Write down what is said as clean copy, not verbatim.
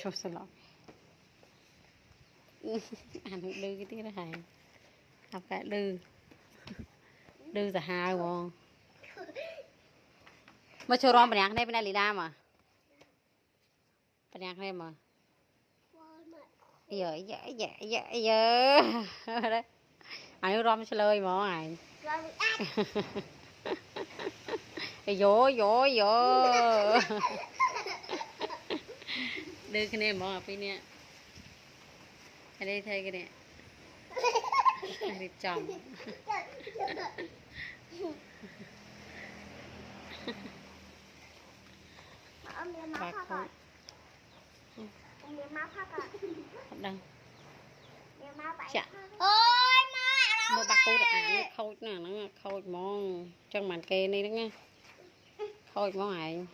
Cho sao lọ ăn đư cái tiếng đó hài học cái đư là hai không mà cho rom bánh này bên này lì đam mà bánh này mà giờ đấy ai rom chơi lời mà ai vô đưa cái này mà phi nè ở đây thay cái này đi chồng bạc không đăng chả mua bạc tôi đã khâu nè nó khâu món chân màn kê đi đó nghe khâu món này